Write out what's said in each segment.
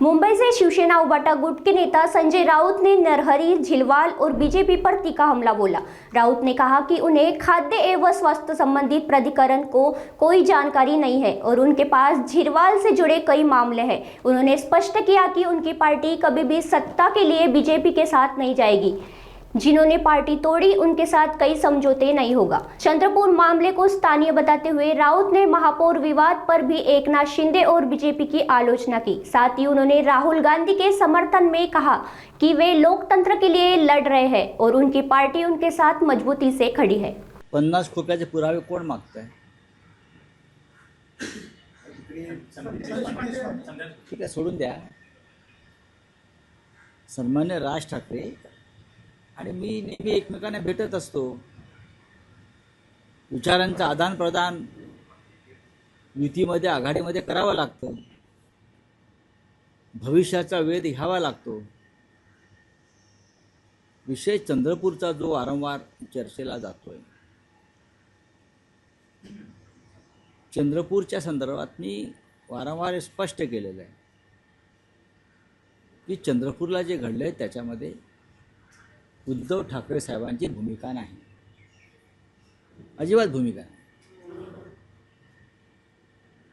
मुंबई से शिवसेना उबाटा गुट के नेता संजय राउत ने नरहरी झिलवाल और बीजेपी पर तीखा हमला बोला। राउत ने कहा कि उन्हें खाद्य एवं स्वास्थ्य संबंधित प्राधिकरण को कोई जानकारी नहीं है और उनके पास झिलवाल से जुड़े कई मामले हैं। उन्होंने स्पष्ट किया कि उनकी पार्टी कभी भी सत्ता के लिए बीजेपी के साथ नहीं जाएगी। जिन्होंने पार्टी तोड़ी उनके साथ कई समझौते नहीं होगा। चंद्रपुर मामले को स्थानीय बताते हुए राउत ने महापौर विवाद पर भी एकनाथ शिंदे और बीजेपी की आलोचना की। साथ ही उन्होंने राहुल गांधी के समर्थन में कहा कि वे लोकतंत्र के लिए लड़ रहे हैं और उनकी पार्टी उनके साथ मजबूती से खड़ी है। 50 खोक्याचे पुरावे कोण मागताय? ठीक आहे, सोडून द्या। सन्मान्य राज ठाकरे आणि मी नेहमी एकमेकांना भेटत असतो। विचारांचं आदान प्रदान युतीमध्ये आघाडीमध्ये करावं लागतं, भविष्याचा वेध घ्यावा लागतो। विशेष चंद्रपूरचा जो वारंवार चर्चेला जातोय, चंद्रपूरच्या संदर्भात मी वारंवार स्पष्ट केलेलं आहे की चंद्रपूरला जे घडलंय त्याच्यामध्ये उद्धव ठाकरे साहेबांची भूमिका नाही, अजिबात भूमिका नाही।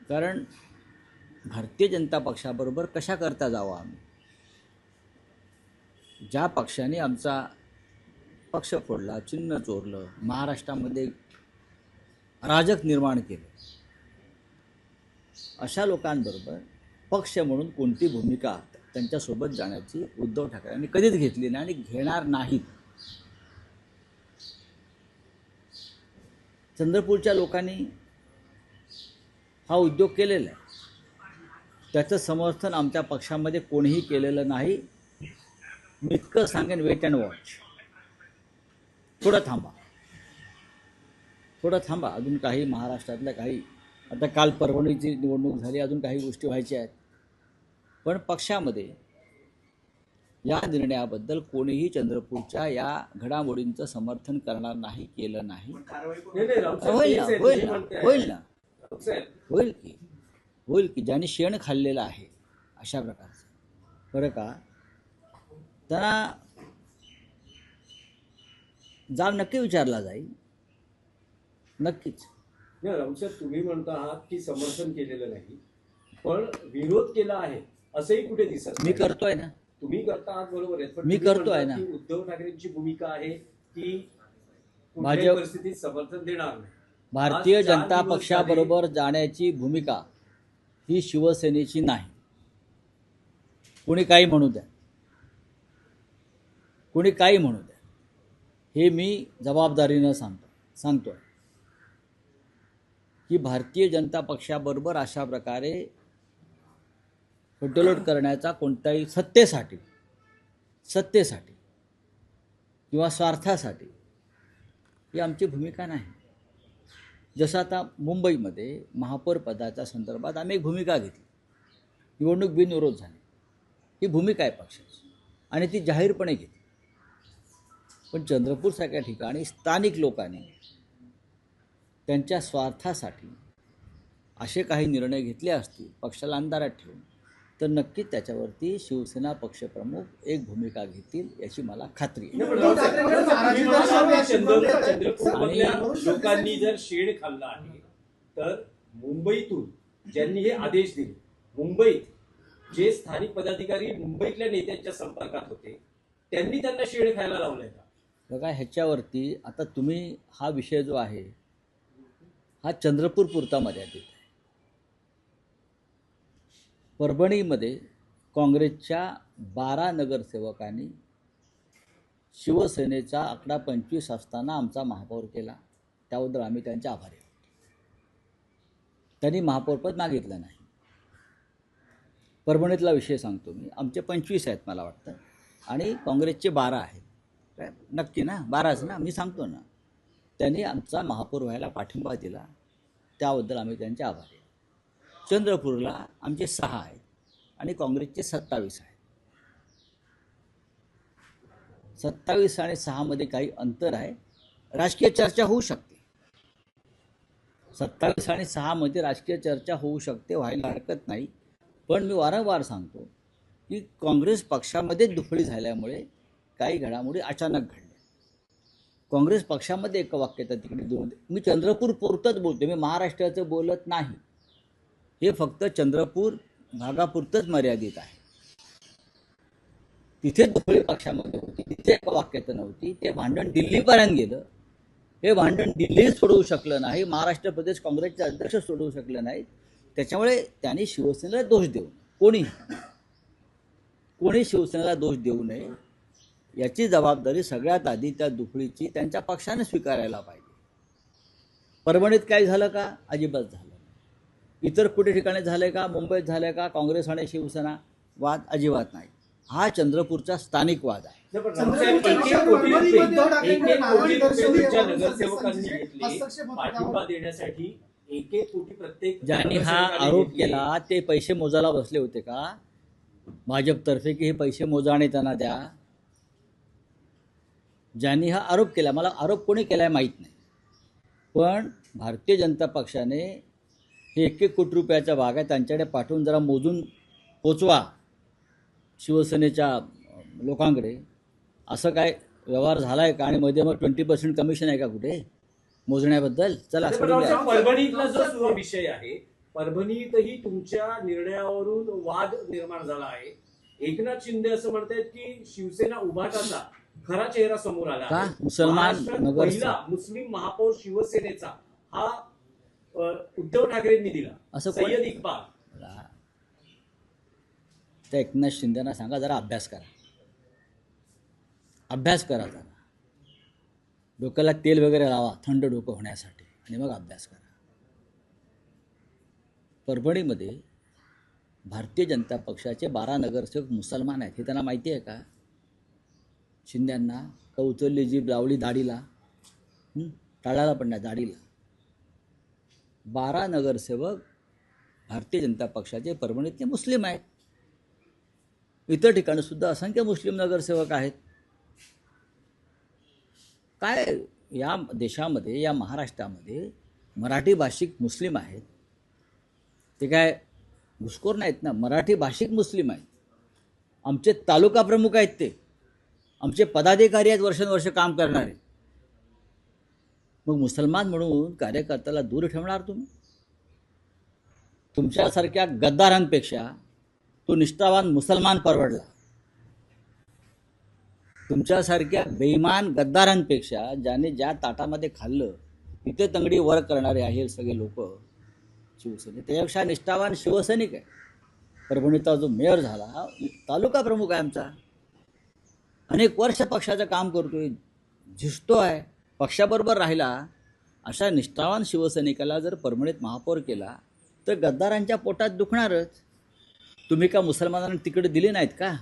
कारण भारतीय जनता पक्षाबरोबर कशा करता जावं आम्ही? ज्या पक्षाने आमचा पक्ष फोडला, चिन्ह चोरलं, महाराष्ट्रामध्ये अराजक निर्माण केलं, अशा लोकांबरोबर पक्ष म्हणून कोणती भूमिका त्यांच्यासोबत जाण्याची उद्धव ठाकरेंनी कधीच घेतली नाही आणि घेणार नाहीत। चंद्रपूरच्या लोकांनी हा उद्योग केलेला आहे, त्याचं समर्थन आमच्या पक्षामध्ये कोणीही केलेलं नाही। मी इतकं सांगेन, वेट अँड वॉच, थोडं थांबा। अजून काही महाराष्ट्रातल्या काही, आता काल परभणीची निवडणूक झाली, अजून काही गोष्टी व्हायच्या आहेत। पण पक्षामध्ये या निर्णयाबद्दल कोणीही चंद्रपूरच्या या घडामोडींचं समर्थन करणार नाही, केलं नाही। होईल की ज्यांनी शेण खाल्लेलं आहे अशा प्रकारचं, बरं का, त्यांना जाब नक्की विचारला जाईल, नक्कीच। राऊत, तुम्ही म्हणता आहात की समर्थन केलेलं नाही पण विरोध केला आहे असंही कुठे दिसत? मी करतोय ना। तुम्ही करता आहात, बरोबर आहे, पण मी करतोय ना। उद्धव ठाकरेंची भूमिका आहे की माझ्या कुठल्याही परिस्थितीत समर्थन देणार नाही। भारतीय जनता पक्षाबरोबर जाण्याची भूमिका ही शिवसेनेची नाही। कोणी काही म्हणू द्या, हे मी जबाबदारीनं सांगतोय की भारतीय जनता पक्षाबरोबर अशा प्रकारे फुटलोट करण्याचा कोणताही सत्तेसाठी किंवा स्वार्थासाठी ही आमची भूमिका नाही। जसं आता मुंबईमध्ये महापौर पदाच्या संदर्भात आम्ही एक भूमिका घेतली, निवडणूक बिनविरोध झाली, ही भूमिका आहे पक्षाची आणि ती जाहीरपणे घेतली। पण चंद्रपूरसारख्या ठिकाणी स्थानिक लोकांनी त्यांच्या स्वार्थासाठी असे काही निर्णय घेतले असतील पक्षाला अंधारात ठेवून, तर नक्कीच त्याच्यावरती शिवसेना पक्षप्रमुख एक भूमिका घेतील याची मला खात्री आहे। लोकांनी जर शेण खाल्ला आहे तर मुंबईतून ज्यांनी हे आदेश दिले, मुंबईत जे स्थानिक पदाधिकारी मुंबईतल्या नेत्यांच्या संपर्कात होते त्यांनी त्यांना शेण खायला लावलंय का? बघा, ह्याच्यावरती आता तुम्ही हा विषय जो आहे हा चंद्रपूर पुरता मर्यादित आहे। परभणीमध्ये काँग्रेसच्या 12 नगरसेवकांनी शिवसेनेचा आकडा 25 असताना आमचा महापौर केला, त्याबद्दल आम्ही त्यांचे आभारी आहोत। त्यांनी महापौरपद मागितलं नाही। परभणीतला विषय सांगतो मी, आमचे 25 आहेत मला वाटतं आणि काँग्रेसचे 12 आहेत, नक्की ना, 12च ना, मी सांगतो ना। त्यांनी आमचा महापौर व्हायला पाठिंबा दिला, त्याबद्दल आम्ही त्यांचे आभारी आहोत। चंद्रपूरला आमचे 6 आहेत आणि काँग्रेसचे 27 आहेत। 27 आणि 6 मध्ये काही अंतर आहे, राजकीय चर्चा होऊ शकते। 27 आणि 6 मध्ये राजकीय चर्चा होऊ शकते, व्हायला हरकत नाही। पण मी वारंवार सांगतो की काँग्रेस पक्षामध्ये दुफळी झाल्यामुळे काही घडामोडी अचानक घडल्या. काँग्रेस पक्षामध्ये एकवाक्यता तिकडे दूर. मी चंद्रपूर पुरतंच बोलतो, मी महाराष्ट्राचं बोलत नाही. हे फक्त चंद्रपूर भागापुरतंच मर्यादित आहे. तिथे दुफळी पक्षामध्ये होती, तिथे एकवाक्यता नव्हती. ते भांडण दिल्लीपर्यंत गेलं. हे भांडण दिल्ली सोडवू शकलं नाही, महाराष्ट्र प्रदेश काँग्रेसचे अध्यक्ष सोडवू शकले नाहीत. त्याच्यामुळे त्यांनी शिवसेनेला दोष देऊ नये. कोणी शिवसेनेला दोष देऊ नये याची जबाबदारी सगळ्यात आधी त्या दुफळीची त्यांच्या पक्षाने स्वीकारायला पाहिजे. परभणीत काय झालं का? अजिबात झालं नाही. इतर कुठे ठिकाणी झालंय का? मुंबईत झालंय का? काँग्रेस आणि शिवसेना वाद अजिबात नाही. हा चंद्रपूरचा स्थानिक वाद आहे. पाठिंबा देण्यासाठी 1 कोटी प्रत्येक ज्यांनी हा आरोप केला ते पैसे मोजायला बसले होते का भाजपतर्फे, की हे पैसे मोजा आणि त्यांना द्या? ज्यांनी हा आरोप केला, मला आरोप कोणी केलाय माहीत नाही, पण भारतीय जनता पक्षाने हे 1 कोटी रुपयाच्या भाग आहे त्यांच्याकडे पाठवून जरा मोजून पोचवा शिवसेनेच्या लोकांकडे. असं काय व्यवहार झाला आहे का? आणि मध्ये मग 20% कमिशन आहे का कुठे मोजण्याबद्दल? चला परभणीतला जो विषय आहे, परभणीतही तुमच्या निर्णयावरून वाद निर्माण झाला आहे. एकनाथ शिंदे असं म्हणतात की शिवसेना उभाटाचा खरा चेहरा समोर आला का? आहे. मुसलमान महाराष्ट्रात नगर पहिला मुस्लिम महापौर शिवसेनेचा हा उद्धव ठाकरेंनी दिला, असं सय्यद इक्बाल. त्या एकनाथ शिंदेना सांगा जरा अभ्यास करा. जरा डोक्याला तेल वगैरे लावा थंड डोकं होण्यासाठी आणि मग अभ्यास करा. परभणीमध्ये भारतीय जनता पक्षाचे 12 नगरसेवक मुसलमान आहेत हे त्यांना माहिती आहे का? शिंद्यांना कौचल्य जीभ लावली दाढीला, टाळाला पण नाही, दाढीला. 12 नगरसेवक भारतीय जनता पक्षाचे परभणीतले मुस्लिम आहेत. इतर ठिकाणी सुद्धा असंख्य मुस्लिम नगरसेवक आहेत. काय या देशामध्ये, या महाराष्ट्रामध्ये मराठी भाषिक मुस्लिम आहेत. ते काय घुसखोर नाहीत ना, मराठी भाषिक मुस्लिम आहेत. आमचे तालुका प्रमुख आहेत, ते आमचे पदाधिकारी आहेत, वर्षानुवर्ष काम करणारे. मग मुसलमान म्हणून कार्यकर्त्याला दूर ठेवणार तुम्ही? तुमच्यासारख्या गद्दारांपेक्षा तो निष्ठावान मुसलमान परवडला. तुमच्यासारख्या बेईमान गद्दारांपेक्षा ज्याने ज्या ताटामध्ये खाल्लं तिथे तंगडी वर करणारे आहे सगळे लोक शिवसेने, त्यापेक्षा निष्ठावान शिवसैनिक आहे. परभणीचा जो मेयर झाला, तालुका प्रमुख आहे आमचा, अनेक वर्ष पक्षाचं काम करतोय, झिजतो आहे, पक्षाबरोबर राहिला. अशा निष्ठावान शिवसैनिकाला जर परभणीत महापौर केला तर गद्दारांच्या पोटात दुखणारच. तुम्ही का मुसलमानांना तिकडे दिले नाहीत का?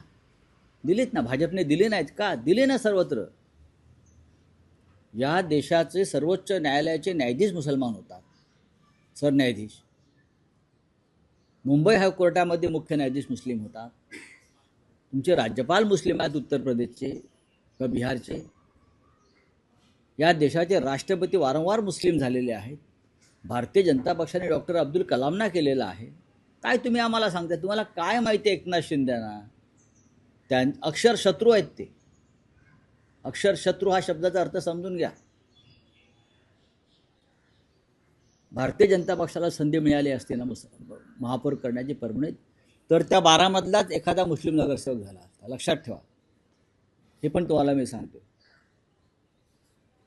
दिलीत ना, भाजपने दिले नाहीत का? दिले ना सर्वत्र. या देशाचे सर्वोच्च न्यायालयाचे न्यायाधीश मुसलमान होतात, सरन्यायाधीश. मुंबई हायकोर्टामध्ये मुख्य न्यायाधीश मुस्लिम होतात. तुमचे राज्यपाल मुस्लिम आहेत उत्तर प्रदेशचे व बिहारचे. या देशाचे राष्ट्रपती वारंवार मुस्लिम झालेले आहेत. भारतीय जनता पक्षाने डॉक्टर अब्दुल कलामना केलेलं आहे. काय तुम्ही आम्हाला सांगता? तुम्हाला काय माहिती आहे एकनाथ शिंदेना? त्या अक्षर शत्रू आहेत ते. अक्षर शत्रू हा शब्दाचा अर्थ समजून घ्या. भारतीय जनता पक्षाला संधी मिळाली असते ना महापौर करण्याची परभणीत, तर त्या 12 मधलाच एखादा मुस्लिम नगरसेवक झाला असता. लक्षात ठेवा. हे पण तुम्हाला मी सांगतो,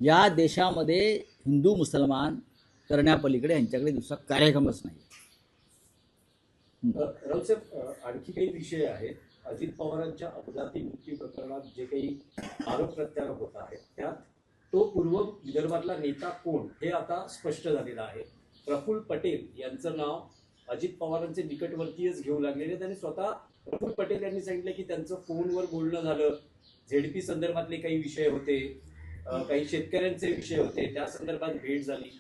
या देशामध्ये हिंदू मुसलमान करण्यापलीकडे यांच्याकडे दुसरा कार्यक्रमच नाही. राऊतसाहेब, आणखी काही विषय आहेत. अजित पवारांच्या अपघाती मृत्यू प्रकरणात जे काही आरोप प्रत्यारोप होत आहेत त्यात तो पूर्व विदर्भातला नेता कोण हे आता स्पष्ट झालेलं आहे. प्रफुल्ल पटेल यांचं नाव अजित पवारांचे निकटवर्तीयच घेऊ लागलेले. त्यांनी स्वतः प्रफुल्ल पटेल यांनी सांगितलं की त्यांचं फोनवर बोलणं झालं, झेडपी संदर्भातले काही विषय होते, काही शेतकऱ्यांचे विषय होते, त्या संदर्भात भेट झाली.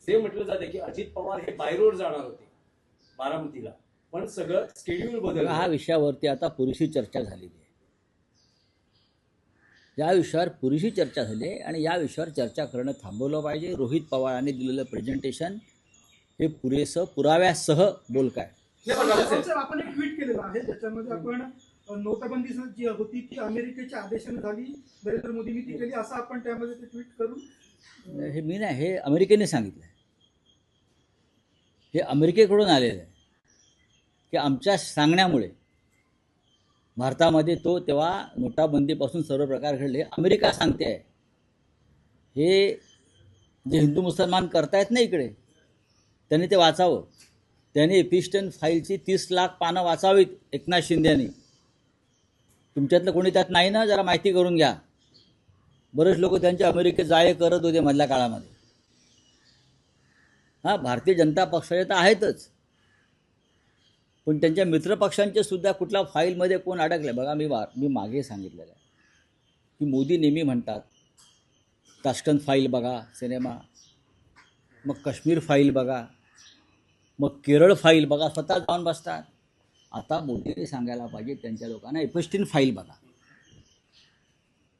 जे म्हटलं जातं की अजित पवार हे बाय रोड जाणार होते बारामतीला, पण सगळं शेड्यूल बदललं. हा विषयावरती आता पुरेशी चर्चा झालेली आहे. या विषयावर पुरेशी चर्चा झाली आहे आणि या विषयावर चर्चा करणं थांबवलं पाहिजे. रोहित पवारांनी दिलेलं प्रेझेंटेशन हे पुरेसं पुराव्यासह बोलकं आहे. आपण एक ट्विट केलेलं आहे ज्याच्यामध्ये आपण नोटाबंदी जी होती ती अमेरिकेच्या आदेशाने झाली, नरेंद्र मोदींनी ती केली असं आपण त्यामध्ये ते ट्विट करून हे मी नाही, हे अमेरिकेने सांगितलं आहे. हे अमेरिकेकडून आलेलं आहे की आमच्या सांगण्यामुळे भारतामध्ये तो तेव्हा नोटाबंदीपासून सर्व प्रकार घडले. अमेरिका सांगते आहे. हे जे हिंदू मुसलमान करतायत ना इकडे, त्यांनी ते वाचावं. त्यांनी एपिस्टन फाईलची 30 लाख पानं वाचावीत एकनाथ शिंदेनी. तुमच्यातलं कोणी त्यात नाही ना, जरा माहिती करून घ्या. बरेच लोक त्यांचे अमेरिकेत जाळे करत होते मधल्या काळामध्ये. भारतीय जनता पक्षाचे तर आहेतच, पण त्यांच्या मित्रपक्षांचे सुद्धा कुठल्या फाईलमध्ये कोण अडकले बघा. मी मागे सांगितलेलं आहे की मोदी नेहमी म्हणतात ताश्कंद फाईल बघा सिनेमा, मग काश्मीर फाईल बघा, मग केरळ फाईल बघा, स्वतः जाऊन बसतात. आता मोदींनी सांगायला पाहिजे त्यांच्या लोकांना एपिस्टीन फाईल बघा,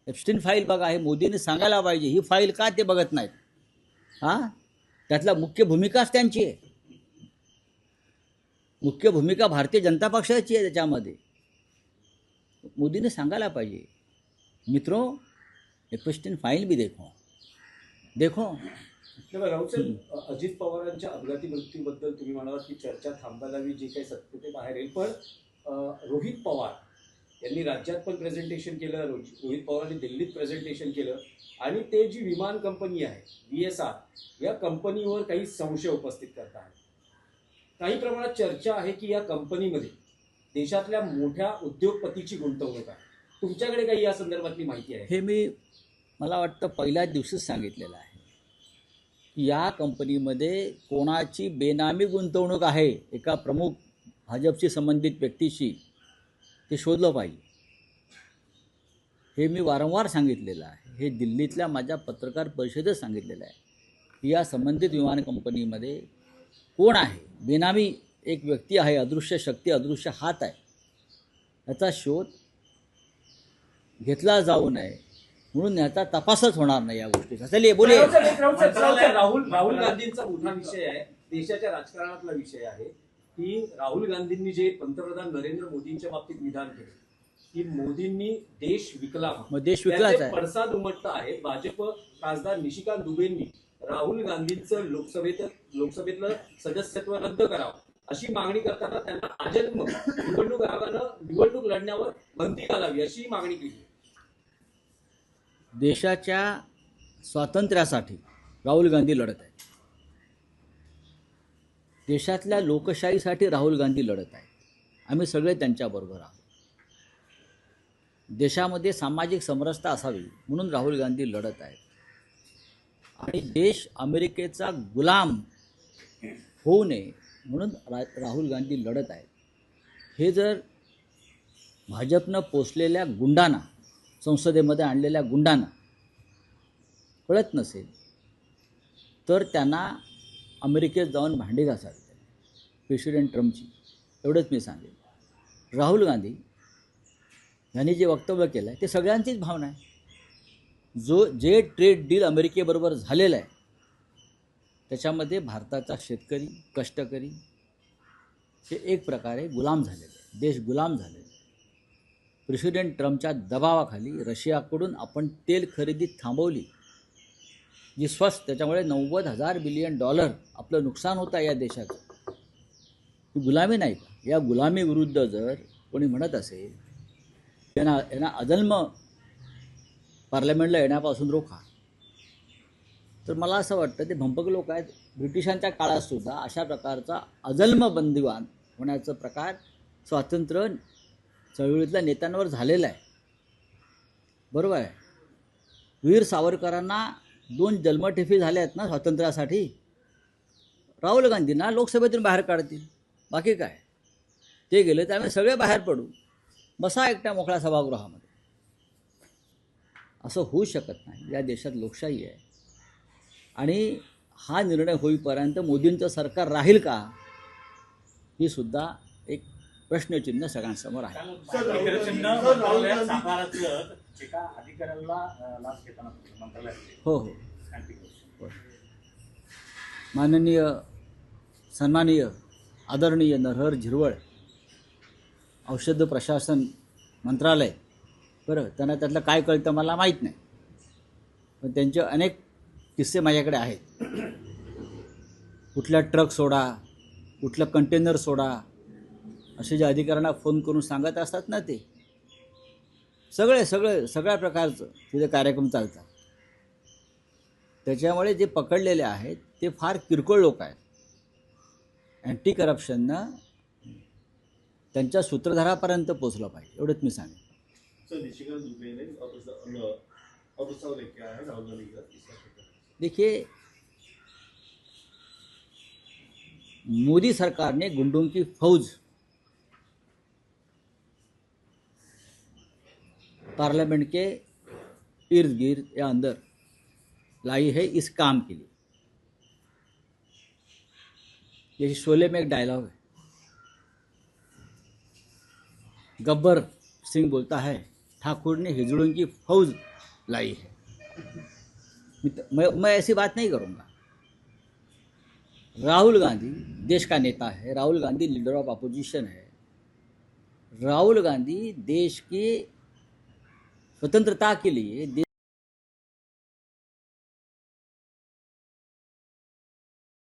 एपिस्टीन फाईल बघा. हे मोदींनी सांगायला पाहिजे. ही फाईल का ते बघत नाहीत? त्यातला मुख्य भूमिकाच त्यांची आहे. मुख्य भूमिका भारतीय जनता पक्षाची आहे त्याच्यामध्ये. मोदीने सांगायला पाहिजे, मित्रों एपिस्टीन फाईल भी देखो. राऊत साहेब, अजित पवारांच्या अपघाती मृत्यूबद्दल तुम्ही म्हणालात की चर्चा थांबायला हवी, जे काही सत्य ते बाहेर येईल. पण रोहित पवार यांनी राज्यात पण प्रेझेंटेशन केलं, रोहित पवारांनी दिल्लीत प्रेझेंटेशन केलं, आणि ते जी विमान कंपनी आहे VSR या कंपनीवर काही संशय उपस्थित करत आहेत. काही प्रमाणात चर्चा आहे की या कंपनीमध्ये देशातल्या मोठ्या उद्योगपतीची गुंतवणूक आहे. तुमच्याकडे काही या संदर्भातली माहिती आहे? हे मला वाटतं पहिल्याच दिवशीच सांगितलेलं आहे की या कंपनीमध्ये कोणाची बेनामी गुंतवणूक आहे एका प्रमुख भाजपशी संबंधित व्यक्तीशी, ते शोधलं पाहिजे. हे मी वारंवार सांगितलेलं आहे. हे दिल्लीतल्या माझ्या पत्रकार परिषदेत सांगितलेलं आहे की या संबंधित विमान कंपनीमध्ये कोण आहे, बेनामी एक व्यक्ती आहे, अदृश्य शक्ती, अदृश्य हात आहे, याचा शोध घेतला जाऊ नये म्हणून याचा तपासच होणार नाही या गोष्टीचा. चलिए बोलिए. राहुल गांधींचा मोठा विषय आहे, देशाच्या राजकारणातला विषय आहे की राहुल गांधींनी जे पंतप्रधान नरेंद्र मोदींच्या बाबतीत विधान केले की मोदींनी देश विकला, मग देश विकलाच आहे. पडसाद उमटता आहे. भाजप खासदार निशिकांत दुबेंनी राहुल गांधींचं लोकसभेतलं सदस्यत्व रद्द करावं अशी मागणी करताना त्यांना आजन्म निवडणूक आयोगानं निवडणूक लढण्यावर बंदी घालावी अशी मागणी केली. देशाच्या स्वातंत्र्यासाठी राहुल गांधी लढत आहेत. देशातल्या लोकशाहीसाठी राहुल गांधी लढत आहेत. आम्ही सगळे त्यांच्याबरोबर आहोत. देशामध्ये सामाजिक समरसता असावी म्हणून राहुल गांधी लढत आहेत. आणि देश अमेरिकेचा गुलाम होऊ नये म्हणून राहुल गांधी लढत आहेत. हे जर भाजपनं पोचलेल्या गुंडांना, संसदेमध्ये आणलेल्या गुंडांना कळत नसेल तर त्यांना अमेरिकेत जाऊन भांडी घासावी प्रेसिडेंट ट्रम्पची. एवढंच मी सांगेन. राहुल गांधी यांनी जे वक्तव्य केलं आहे ते सगळ्यांचीच भावना आहे. जे ट्रेड डील अमेरिकेबरोबर झालेलं आहे त्याच्यामध्ये भारताचा शेतकरी, कष्टकरी हे एक प्रकारे गुलाम झालेले आहे. देश गुलाम झालेला आहे. प्रेसिडेंट ट्रम्पच्या दबावाखाली रशियाकडून आपण तेल खरेदी थांबवली जी स्वस्त, त्याच्यामुळे $90,000 बिलियन आपलं नुकसान होतं या देशाचं. ही गुलामी नाही का? या गुलामीविरुद्ध जर कोणी म्हणत असेल यांना अजन्म पार्लमेंटला येण्यापासून रोखा, तर मला असं वाटतं ते भंपक लोक आहेत. ब्रिटिशांच्या काळातसुद्धा अशा प्रकारचा अजन्म बंदिवान होण्याचा प्रकार स्वातंत्र्य चळवळीतल्या नेत्यांवर झालेला आहे. बरोबर आहे. वीर सावरकरांना 2 जन्मठेपी झाल्या आहेत ना स्वातंत्र्यासाठी. राहुल गांधींना लोकसभेतून बाहेर काढतील, बाकी काय. ते गेले तर आम्ही सगळे बाहेर पडू, बसा एकट्या मोकळ्या सभागृहामध्ये. असं होऊ शकत नाही. या देशात लोकशाही आहे आणि हा निर्णय होईपर्यंत मोदींचं सरकार राहील का ही सुद्धा एक प्रश्नचिन्ह सगळ्यांसमोर आहे. हो हो. माननीय सन्माननीय आदरणीय नरहर झिरवळ औषध प्रशासन मंत्रालय, बरं, त्यांना त्यातलं काय कळतं मला माहीत नाही, पण त्यांचे अनेक किस्से माझ्याकडे आहेत. कुठल्या ट्रक सोडा, कुठलं कंटेनर सोडा, असे जे अधिकाऱ्यांना फोन करून सांगत असतात ना, ते सगळ्या प्रकारचं तिथे कार्यक्रम चालतात. त्याच्यामुळे जे पकडलेले आहेत ते फार किरकोळ लोक आहेत. अँटी करप्शननं त्यांच्या सूत्रधारापर्यंत पोचलं पाहिजे, एवढंच मी सांगेन. सर, निशिकांत दुबे ने और सवाल क्या है राहुल गांधी का देखिए, मोदी सरकार ने गुंडों की फौज पार्लियामेंट के इर्द गिर्द या अंदर लाई है इस काम के लिए. ये शोले में एक डायलॉग है, गब्बर सिंह बोलता है ठाकुर ने हिजड़ों की फौज लाई है. मैं ऐसी बात नहीं करूँगा. राहुल गांधी देश का नेता है, Rahul Gandhi leader of opposition है, राहुल गांधी देश की स्वतंत्रता के लिए